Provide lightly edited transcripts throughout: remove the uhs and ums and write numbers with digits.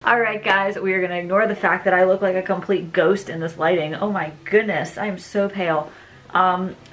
Alright guys, we are going to ignore the fact that I look like a complete ghost in this lighting. Oh my goodness, I am so pale.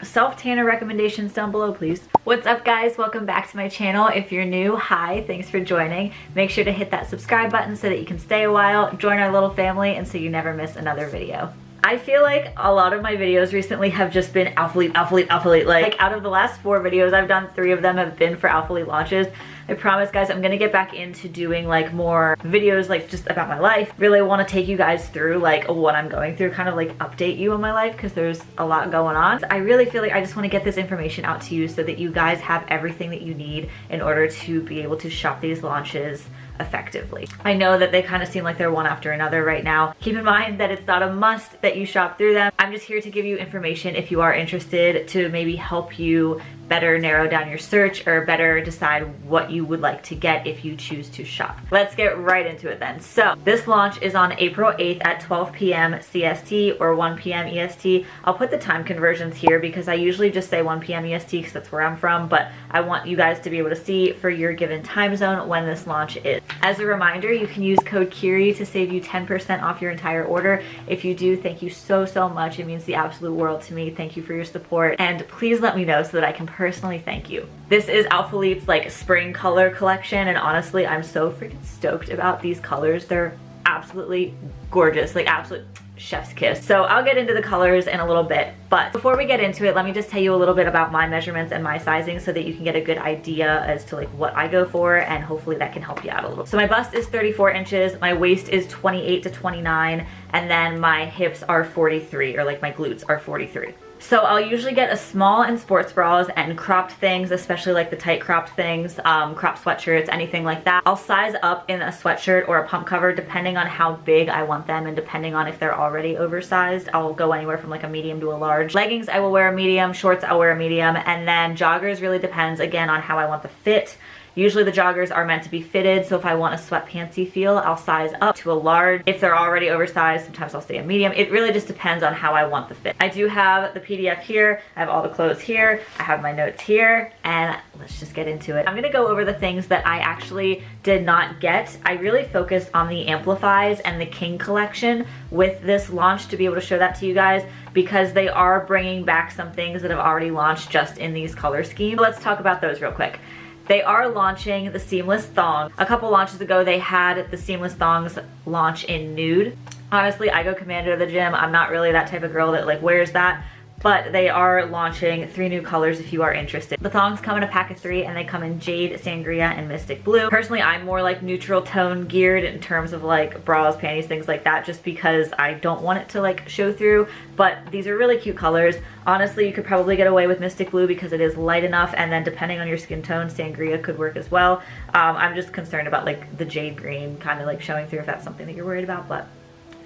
Self-tanner recommendations down below, please. What's up guys? Welcome back to my channel. If you're new, hi, thanks for joining. Make sure to hit that subscribe button so that you can stay a while, join our little family, and so you never miss another video. I feel like a lot of my videos recently have just been Alphalete, Alphalete, Alphalete. Like out of the last 4 videos I've done, 3 of them have been for Alphalete launches. I promise guys, I'm gonna get back into doing like more videos like just about my life. Really want to take you guys through like what I'm going through, kind of like update you on my life because there's a lot going on. So I really feel like I just want to get this information out to you so that you guys have everything that you need in order to be able to shop these launches effectively. I know that they kind of seem like they're one after another right now. Keep in mind that it's not a must that you shop through them. I'm just here to give you information if you are interested, to maybe help you better narrow down your search or better decide what you would like to get if you choose to shop. Let's get right into it then. So this launch is on April 8th at 12 p.m. CST or 1 p.m. EST. I'll put the time conversions here because I usually just say 1 p.m. EST because that's where I'm from, but I want you guys to be able to see for your given time zone when this launch is. As a reminder, you can use code Kiri to save you 10% off your entire order. If you do, thank you so much. It means the absolute world to me. Thank you for your support, and please let me know so that I can personally thank you. This is Alphalete's like spring color collection, and honestly I'm so freaking stoked about these colors. They're absolutely gorgeous, like absolute chef's kiss. So I'll get into the colors in a little bit, but before we get into it, let me just tell you a little bit about my measurements and my sizing so that you can get a good idea as to like what I go for, and hopefully that can help you out a little. So my bust is 34 inches, my waist is 28 to 29, and then my hips are 43, or like my glutes are 43. So I'll usually get a small in sports bras and cropped things, especially like the tight cropped things, cropped sweatshirts, anything like that. I'll size up in a sweatshirt or a pump cover depending on how big I want them and depending on if they're already oversized. I'll go anywhere from like a medium to a large. Leggings I will wear a medium, shorts I'll wear a medium, and then joggers really depends again on how I want the fit. Usually the joggers are meant to be fitted, so if I want a sweatpantsy feel, I'll size up to a large. If they're already oversized, sometimes I'll stay a medium. It really just depends on how I want the fit. I do have the PDF here, I have all the clothes here, I have my notes here, and let's just get into it. I'm gonna go over the things that I actually did not get. I really focused on the Amplifies and the King collection with this launch to be able to show that to you guys, because they are bringing back some things that have already launched just in these color schemes. Let's talk about those real quick. They are launching the seamless thong. A couple launches ago, they had the seamless thongs launch in nude. Honestly, I go commando to the gym. I'm not really that type of girl that like wears that, but they are launching 3 new colors if you are interested. The thongs come in a pack of 3 and they come in Jade, Sangria, and Mystic Blue. Personally, I'm more like neutral tone geared in terms of like bras, panties, things like that, just because I don't want it to like show through, but these are really cute colors. Honestly, you could probably get away with Mystic Blue because it is light enough, and then depending on your skin tone, Sangria could work as well. I'm just concerned about like the jade green kind of like showing through if that's something that you're worried about, but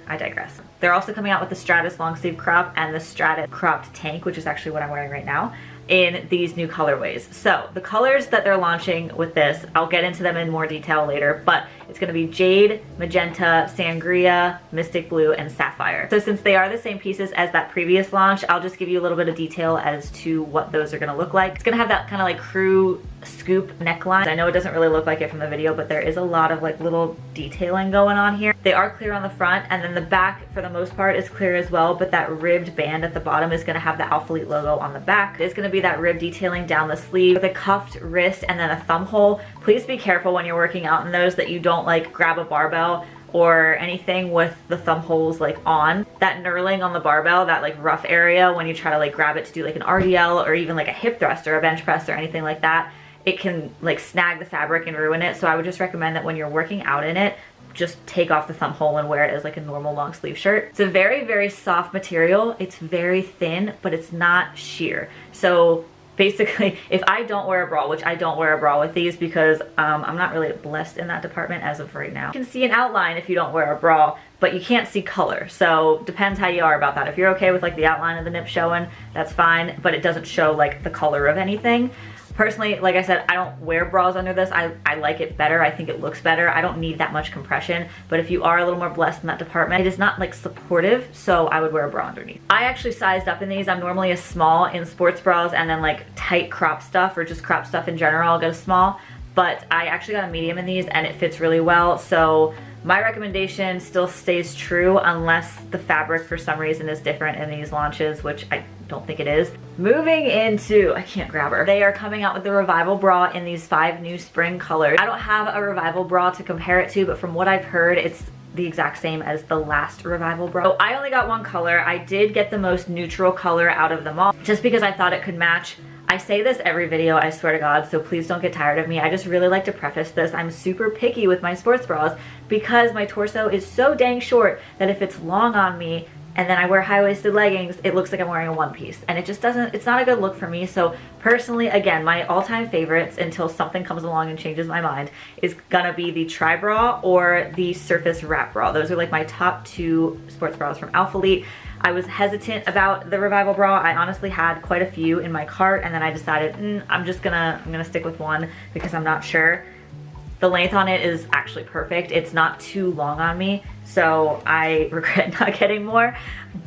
I digress. They're also coming out with the Stratus long sleeve crop and the Stratus cropped tank, which is actually what I'm wearing right now, in these new colorways. So the colors that they're launching with this, I'll get into them in more detail later, but it's gonna be Jade, Magenta, Sangria, Mystic Blue, and Sapphire. So since they are the same pieces as that previous launch, I'll just give you a little bit of detail as to what those are gonna look like. It's gonna have that kind of like crew scoop neckline. I know it doesn't really look like it from the video, but there is a lot of like little detailing going on here. They are clear on the front, and then the back for the most part is clear as well, but that ribbed band at the bottom is gonna have the Alphalete logo on the back. It's gonna be that rib detailing down the sleeve with a cuffed wrist and then a thumb hole. Please be careful when you're working out in those that you don't like grab a barbell or anything with the thumb holes like on. That knurling on the barbell, that like rough area when you try to like grab it to do like an RDL or even like a hip thrust or a bench press or anything like that, it can like snag the fabric and ruin it. So I would just recommend that when you're working out in it, just take off the thumb hole and wear it as like a normal long sleeve shirt. It's a very soft material. It's very thin, but it's not sheer. So basically, if I don't wear a bra, which I don't wear a bra with these because I'm not really blessed in that department as of right now. You can see an outline if you don't wear a bra, but you can't see color. So depends how you are about that. If you're okay with like the outline of the nip showing, that's fine, but it doesn't show like the color of anything. Personally, like I said, I don't wear bras under this. I like it better. I think it looks better. I don't need that much compression, but if you are a little more blessed in that department, it is not like supportive, so I would wear a bra underneath. I actually sized up in these. I'm normally a small in sports bras, and then like tight crop stuff or just crop stuff in general, I'll get a small, but I actually got a medium in these and it fits really well. So My recommendation still stays true unless the fabric for some reason is different in these launches, which I don't think it is. Moving into, I can't grab her. They are coming out with the Revival bra in these 5 new spring colors. I don't have a Revival bra to compare it to, but from what I've heard, it's the exact same as the last Revival bra. So I only got one color. I did get the most neutral color out of them all, just because I thought it could match. I say this every video, I swear to God, so please don't get tired of me. I just really like to preface this. I'm super picky with my sports bras because my torso is so dang short that if it's long on me and then I wear high-waisted leggings, it looks like I'm wearing a one piece. And it just doesn't, it's not a good look for me. So personally, again, my all-time favorites until something comes along and changes my mind is gonna be the Tri-Bra or the Surface Wrap Bra. Those are like my top 2 sports bras from Alphalete. I was hesitant about the Revival bra. I honestly had quite a few in my cart, and then I decided I'm gonna stick with one because I'm not sure. The length on it is actually perfect. It's not too long on me, so I regret not getting more,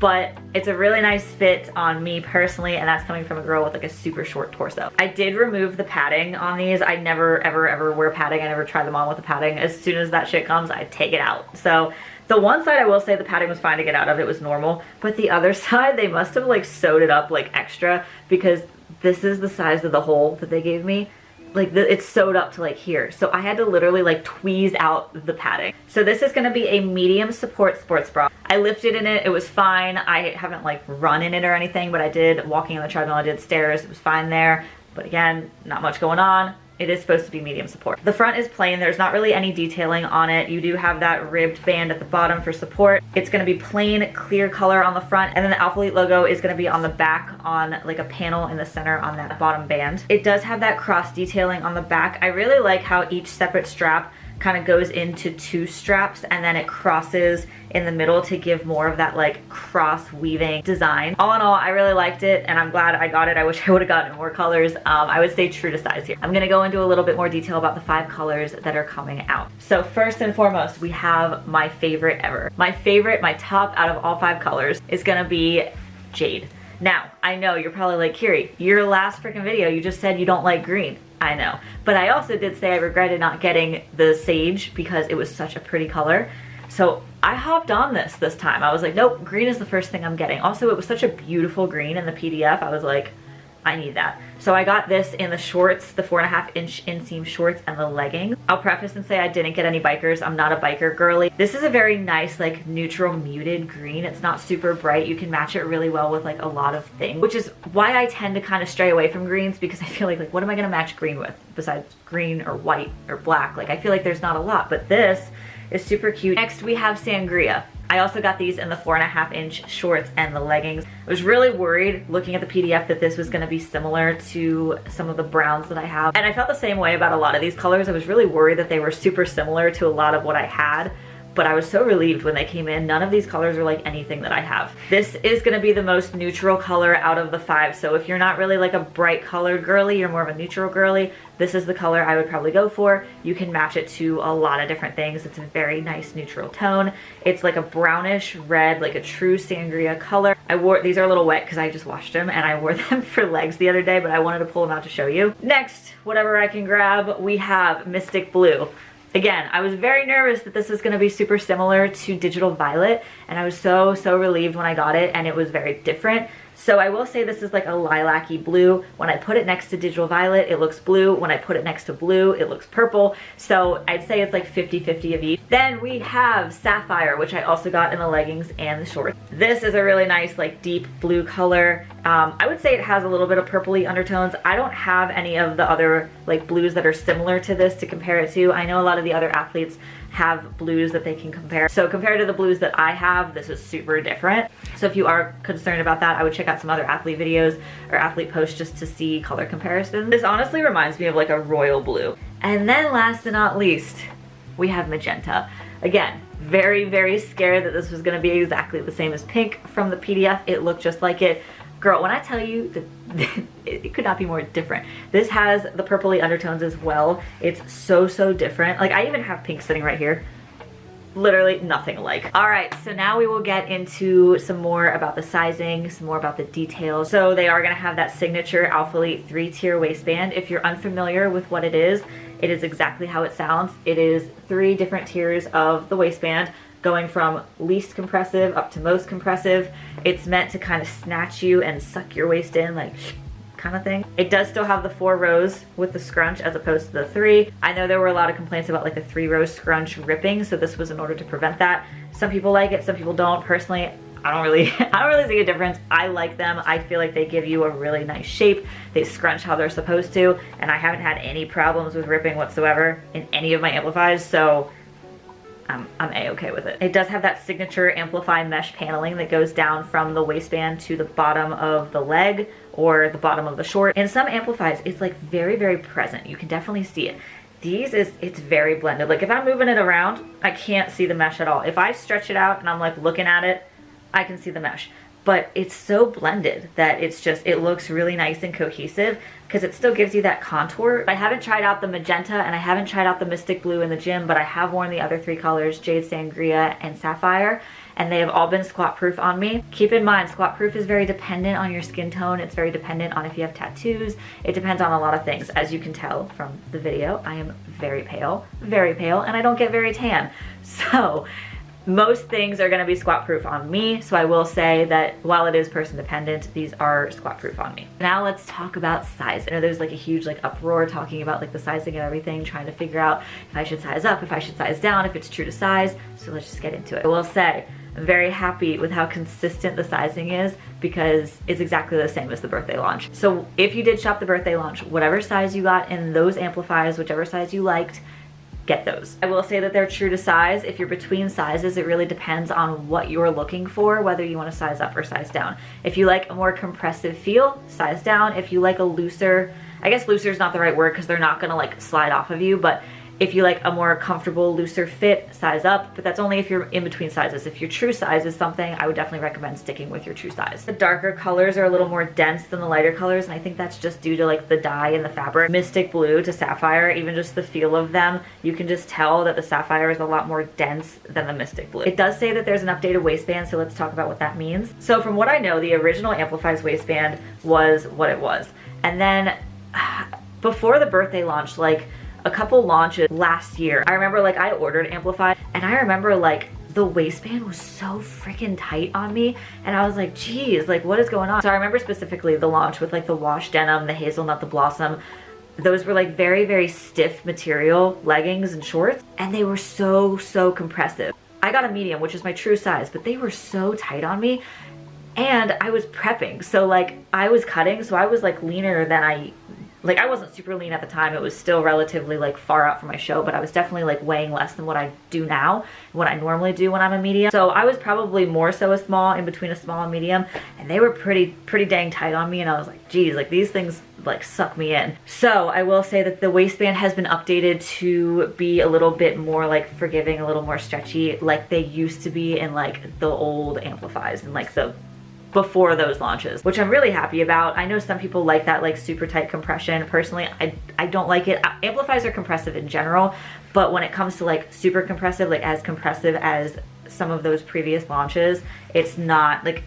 but it's a really nice fit on me personally, and that's coming from a girl with like a super short torso. I did remove the padding on these. I never ever wear padding. I never try them on with the padding. As soon as that shit comes, I take it out. So the one side I will say the padding was fine to get out of, it was normal, but the other side they must have like sewed it up like extra because this is the size of the hole that they gave me. Like it's sewed up to like here. So I had to literally like tweeze out the padding. So this is gonna be a medium support sports bra. I lifted in it, it was fine. I haven't like run in it or anything, but I did walking on the treadmill, I did stairs, it was fine there. But again, not much going on. It is supposed to be medium support. The front is plain. There's not really any detailing on it. You do have that ribbed band at the bottom for support. It's going to be plain clear color on the front, and then the Alphalete logo is going to be on the back on like a panel in the center on that bottom band. It does have that cross detailing on the back. I really like how each separate strap kind of goes into 2 straps and then it crosses in the middle to give more of that like cross weaving design. All in all, I really liked it and I'm glad I got it. I wish I would have gotten more colors. I would stay true to size here. I'm gonna go into a little bit more detail about the 5 colors that are coming out. So first and foremost, we have my favorite ever. My favorite, my top out of all 5 colors is gonna be Jade. Now, I know you're probably like, Kiri, your last freaking video, you just said you don't like green. I know, but I also did say I regretted not getting the sage because it was such a pretty color. So I hopped on this time. I was like, nope, green is the first thing I'm getting. Also, it was such a beautiful green in the PDF. I was like, I need that. So I got this in the shorts, the 4.5-inch inseam shorts and the leggings. I'll preface and say I didn't get any bikers. I'm not a biker girly. This is a very nice, like neutral muted green. It's not super bright. You can match it really well with like a lot of things, which is why I tend to kind of stray away from greens because I feel like what am I gonna match green with besides green or white or black? Like I feel like there's not a lot, but this is super cute. Next we have Sangria. I also got these in the 4.5-inch shorts and the leggings. I was really worried looking at the PDF that this was gonna be similar to some of the browns that I have. And I felt the same way about a lot of these colors. I was really worried that they were super similar to a lot of what I had, but I was so relieved when they came in. None of these colors are like anything that I have. This is gonna be the most neutral color out of the 5. So if you're not really like a bright colored girly, you're more of a neutral girly, this is the color I would probably go for. You can match it to a lot of different things. It's a very nice neutral tone. It's like a brownish red, like a true sangria color. These are a little wet because I just washed them and I wore them for legs the other day, but I wanted to pull them out to show you. Next, whatever I can grab, we have Mystic Blue. Again, I was very nervous that this was gonna be super similar to Digital Violet, and I was so relieved when I got it, and it was very different. So I will say this is like a lilac-y blue. When I put it next to Digital Violet, it looks blue. When I put it next to blue, it looks purple. So I'd say it's like 50-50 of each. Then we have Sapphire, which I also got in the leggings and the shorts. This is a really nice like deep blue color. I would say it has a little bit of purpley undertones. I don't have any of the other like blues that are similar to this to compare it to. I know a lot of the other athletes have blues that they can compare. So compared to the blues that I have, this is super different. So if you are concerned about that, I would check out some other athlete videos or athlete posts just to see color comparisons. This honestly reminds me of like a royal blue. And then last but not least, we have magenta. Again, very scared that this was gonna be exactly the same as pink from the PDF. It looked just like it. Girl, when I tell you that it could not be more different. This has the purpley undertones as well. It's so different. Like I even have pink sitting right here. Literally nothing alike. All right, so now we will get into some more about the sizing, some more about the details. So they are gonna have that signature Alphalete 3-tier waistband. If you're unfamiliar with what it is It is exactly how it sounds. It is 3 different tiers of the waistband, going from least compressive up to most compressive. It's meant to kind of snatch you and suck your waist in, like kind of thing. It does still have the 4 rows with the scrunch as opposed to the 3. I know there were a lot of complaints about like the 3-row scrunch ripping, so this was in order to prevent that. Some people like it, some people don't. Personally, I don't really see a difference. I like them. I feel like they give you a really nice shape. They scrunch how they're supposed to, and I haven't had any problems with ripping whatsoever in any of my Amplifies, so I'm a-okay with it. It does have that signature Amplify mesh paneling that goes down from the waistband to the bottom of the leg or the bottom of the short. In some Amplifies, it's like very, very present. You can definitely see it. It's very blended. Like if I'm moving it around, I can't see the mesh at all. If I stretch it out and I'm like looking at it, I can see the mesh. But it's so blended that it looks really nice and cohesive because it still gives you that contour. I haven't tried out the magenta and I haven't tried out the mystic blue in the gym, but I have worn the other 3 colors, jade, sangria, and sapphire, and they have all been squat proof on me. Keep in mind, squat proof is very dependent on your skin tone. It's very dependent on if you have tattoos. It depends on a lot of things. As you can tell from the video, I am very pale, and I don't get very tan. So most things are going to be squat proof on me, so I will say that while it is person dependent, these are squat proof on me. Now let's talk about size. I know there's like a huge like uproar talking about like the sizing and everything, trying to figure out if I should size up, if I should size down, if it's true to size. So let's just get into it. I will say I'm very happy with how consistent the sizing is because it's exactly the same as the birthday launch. So if you did shop the birthday launch, whatever size you got in those Amplifies, whichever size you liked, get those. I will say that they're true to size. If you're between sizes, it really depends on what you're looking for, whether you want to size up or size down. If you like a more compressive feel, size down. If you like a looser, I guess looser is not the right word because they're not gonna like slide off of you, but if you like a more comfortable, looser fit, size up, but that's only if you're in between sizes. If your true size is something, I would definitely recommend sticking with your true size. The darker colors are a little more dense than the lighter colors, and I think that's just due to like the dye in the fabric. Mystic blue to sapphire, even just the feel of them, you can just tell that the sapphire is a lot more dense than the mystic blue. It does say that there's an updated waistband, so let's talk about what that means. So from what I know, the original Amplify's waistband was what it was. And then before the birthday launch, like a couple launches last year, I remember like I ordered Amplify and I remember like the waistband was so freaking tight on me and I was like, geez, like what is going on? So I remember specifically the launch with like the wash denim, the hazelnut, the blossom. Those were like very, very stiff material leggings and shorts, and they were so compressive. I got a medium, which is my true size, but they were so tight on me. And I was prepping, so like I was cutting, so I was like leaner than I wasn't super lean at the time. It was still relatively like far out from my show, but I was definitely like weighing less than what I do now, what I normally do when I'm a medium. So I was probably more so a small, in between a small and medium, and they were pretty dang tight on me, and I was like, geez, like these things like suck me in. So I will say that the waistband has been updated to be a little bit more like forgiving, a little more stretchy, like they used to be in like the old Amplifies and like the before those launches, which I'm really happy about. I know some people like that like super tight compression. Personally, I don't like it. Amplifies are compressive in general, but when it comes to like super compressive, like as compressive as some of those previous launches, it's not like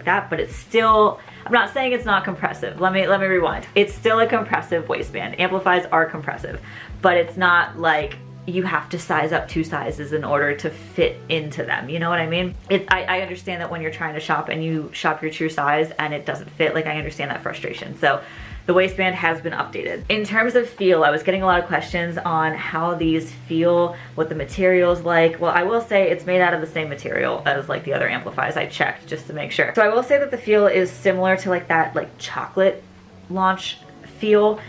that, but it's still, I'm not saying it's not compressive. Let me rewind. It's still a compressive waistband. Amplifies are compressive, but it's not like you have to size up 2 sizes in order to fit into them. You know what I mean? I understand that when you're trying to shop and you shop your true size and it doesn't fit, like I understand that frustration. So the waistband has been updated. In terms of feel, I was getting a lot of questions on how these feel, what the material's like. Well, I will say it's made out of the same material as like the other Amplifies. I checked just to make sure. So I will say that the feel is similar to like that like chocolate launch feel.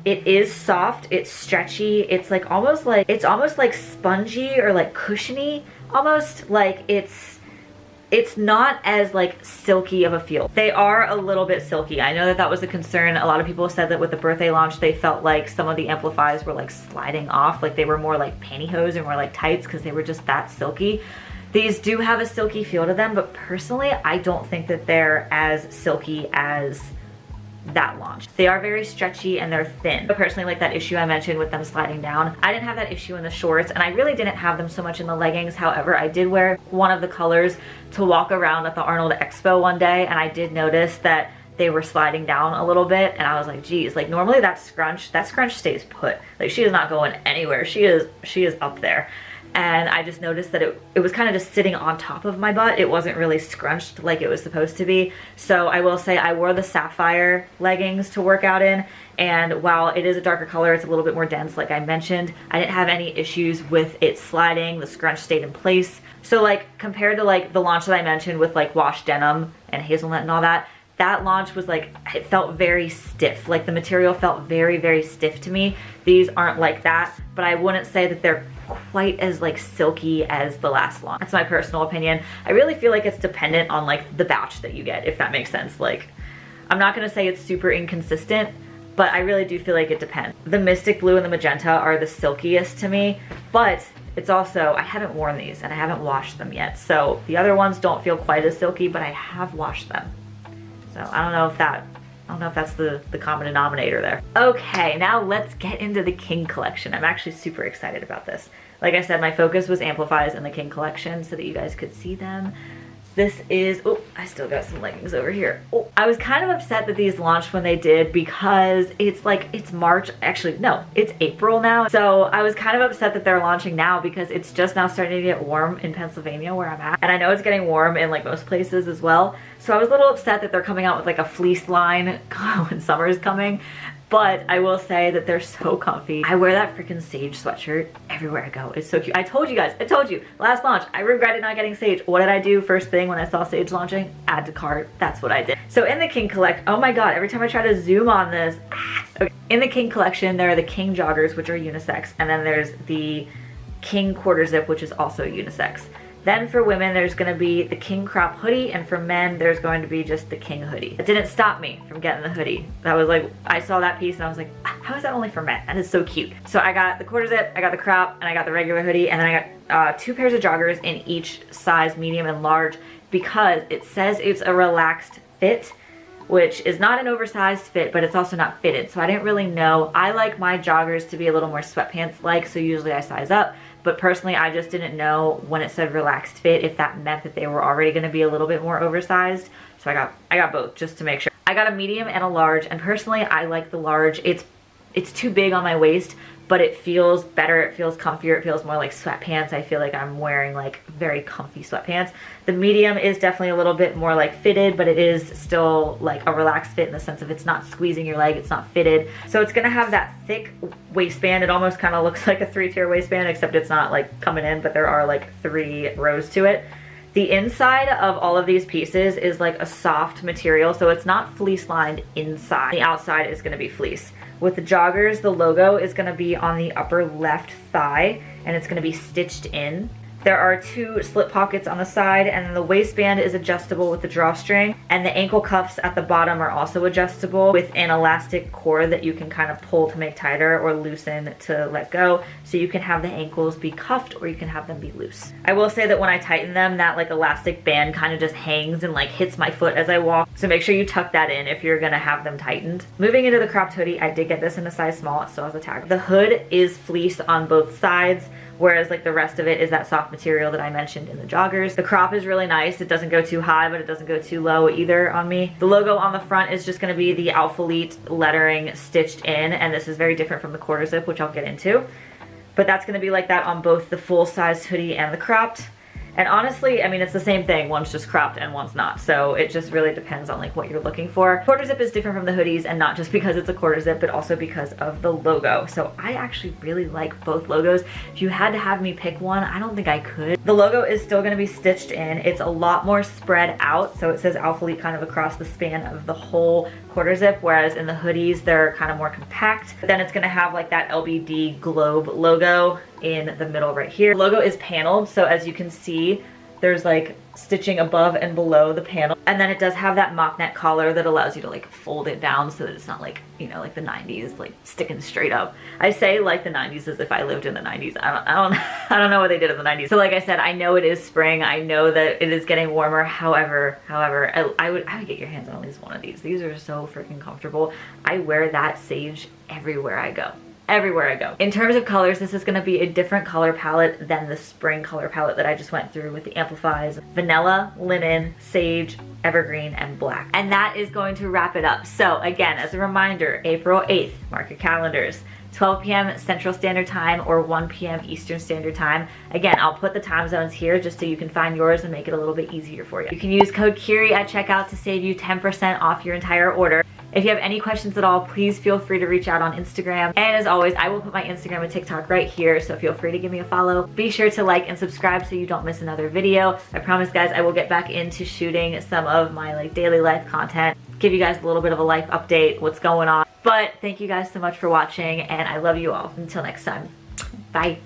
It is soft, it's stretchy, it's almost like spongy or like cushiony, almost like it's not as like silky of a feel. They are a little bit silky. I know that that was a concern. A lot of people said that with the birthday launch, they felt like some of the Amplifies were like sliding off, like they were more like pantyhose and more like tights because they were just that silky. These do have a silky feel to them, but personally, I don't think that they're as silky as that launch. They are very stretchy and they're thin. But personally, like that issue I mentioned with them sliding down, I didn't have that issue in the shorts, and I really didn't have them so much in the leggings. However, I did wear one of the colors to walk around at the Arnold Expo one day, and I did notice that they were sliding down a little bit, and I was like, geez, like normally that scrunch stays put. Like she is not going anywhere. She is up there. And I just noticed that it was kind of just sitting on top of my butt. It wasn't really scrunched like it was supposed to be. So I will say I wore the sapphire leggings to work out in, and while it is a darker color, it's a little bit more dense like I mentioned. I didn't have any issues with it sliding. The scrunch stayed in place. So like compared to like the launch that I mentioned with like wash denim and hazelnut and all that, that launch was like, it felt very stiff. Like the material felt very, very stiff to me. These aren't like that, but I wouldn't say that they're quite as like silky as the last launch. That's my personal opinion. I really feel like it's dependent on like the batch that you get, if that makes sense. Like, I'm not gonna say it's super inconsistent, but I really do feel like it depends. The Mystic Blue and the Magenta are the silkiest to me, but it's also, I haven't worn these and I haven't washed them yet. So the other ones don't feel quite as silky, but I have washed them. So I don't know if that's the common denominator there. Okay, now let's get into the King collection. I'm actually super excited about this. Like I said, my focus was Amplify's in the King collection so that you guys could see them. This is, oh, I still got some leggings over here. Oh, I was kind of upset that these launched when they did because it's like, it's March, actually, no, it's April now. So I was kind of upset that they're launching now because it's just now starting to get warm in Pennsylvania where I'm at. And I know it's getting warm in like most places as well. So I was a little upset that they're coming out with like a fleece line when summer is coming. But I will say that they're so comfy. I wear that freaking Sage sweatshirt everywhere I go. It's so cute. I told you guys, I told you, last launch, I regretted not getting Sage. What did I do first thing when I saw Sage launching? Add to cart. That's what I did. So in the King collect, oh my God, every time I try to zoom on this. Okay. In the King collection, there are the King joggers, which are unisex. And then there's the King quarter zip, which is also unisex. Then for women, there's gonna be the King crop hoodie, and for men, there's going to be just the King hoodie. It didn't stop me from getting the hoodie. That was like, I saw that piece and I was like, how is that only for men? That is so cute. So I got the quarter zip, I got the crop, and I got the regular hoodie, and then I got 2 pairs of joggers in each size, medium and large, because it says it's a relaxed fit, which is not an oversized fit, but it's also not fitted. So I didn't really know. I like my joggers to be a little more sweatpants-like, so usually I size up. But personally, I just didn't know when it said relaxed fit if that meant that they were already gonna be a little bit more oversized. So I got both just to make sure. I got a medium and a large, and personally, I like the large. It's too big on my waist, but it feels better, it feels comfier, it feels more like sweatpants. I feel like I'm wearing like very comfy sweatpants. The medium is definitely a little bit more like fitted, but it is still like a relaxed fit in the sense of it's not squeezing your leg, it's not fitted. So it's gonna have that thick waistband. It almost kind of looks like a 3-tier waistband, except it's not like coming in, but there are like 3 rows to it. The inside of all of these pieces is like a soft material, so it's not fleece lined inside. The outside is gonna be fleece. With the joggers, the logo is gonna be on the upper left thigh, and it's gonna be stitched in. There are 2 slip pockets on the side, and then the waistband is adjustable with the drawstring, and the ankle cuffs at the bottom are also adjustable with an elastic cord that you can kind of pull to make tighter or loosen to let go. So you can have the ankles be cuffed or you can have them be loose. I will say that when I tighten them, that like elastic band kind of just hangs and like hits my foot as I walk. So make sure you tuck that in if you're gonna have them tightened. Moving into the cropped hoodie, I did get this in a size small. It still has a tag. The hood is fleece on both sides, whereas like the rest of it is that soft material that I mentioned in the joggers. The crop is really nice. It doesn't go too high, but it doesn't go too low either on me. The logo on the front is just gonna be the Alphalete lettering stitched in, and this is very different from the quarter zip, which I'll get into. But that's gonna be like that on both the full-size hoodie and the cropped. And honestly, I mean, it's the same thing. One's just cropped and one's not. So it just really depends on like what you're looking for. Quarter zip is different from the hoodies, and not just because it's a quarter zip, but also because of the logo. So I actually really like both logos. If you had to have me pick one, I don't think I could. The logo is still gonna be stitched in. It's a lot more spread out. So it says Alphalete kind of across the span of the whole quarter zip, whereas in the hoodies, they're kind of more compact. But then it's gonna have like that LBD globe logo in the middle right here. The logo is paneled, so as you can see, there's like stitching above and below the panel. And then it does have that mock neck collar that allows you to like fold it down so that it's not like, you know, like the 90s, like sticking straight up. I say like the 90s as if I lived in the 90s. I don't know what they did in the 90s. So like I said, I know it is spring. I know that it is getting warmer. However, I would get your hands on at least one of these. These are so freaking comfortable. I wear that Sage everywhere I go. everywhere I go. In terms of colors, this is going to be a different color palette than the spring color palette that I just went through with the Amplifies. Vanilla, linen, sage, evergreen, and black. And that is going to wrap it up. So again, as a reminder, April 8th, mark your calendars. 12 p.m. Central Standard Time or 1 p.m. Eastern Standard Time. Again, I'll put the time zones here just so you can find yours and make it a little bit easier for you. You can use code Kiri at checkout to save you 10% off your entire order. If you have any questions at all, please feel free to reach out on Instagram. And as always, I will put my Instagram and TikTok right here, so feel free to give me a follow. Be sure to like and subscribe so you don't miss another video. I promise, guys, I will get back into shooting some of my daily life content, give you guys a little bit of a life update, what's going on. But thank you guys so much for watching, and I love you all. Until next time, bye.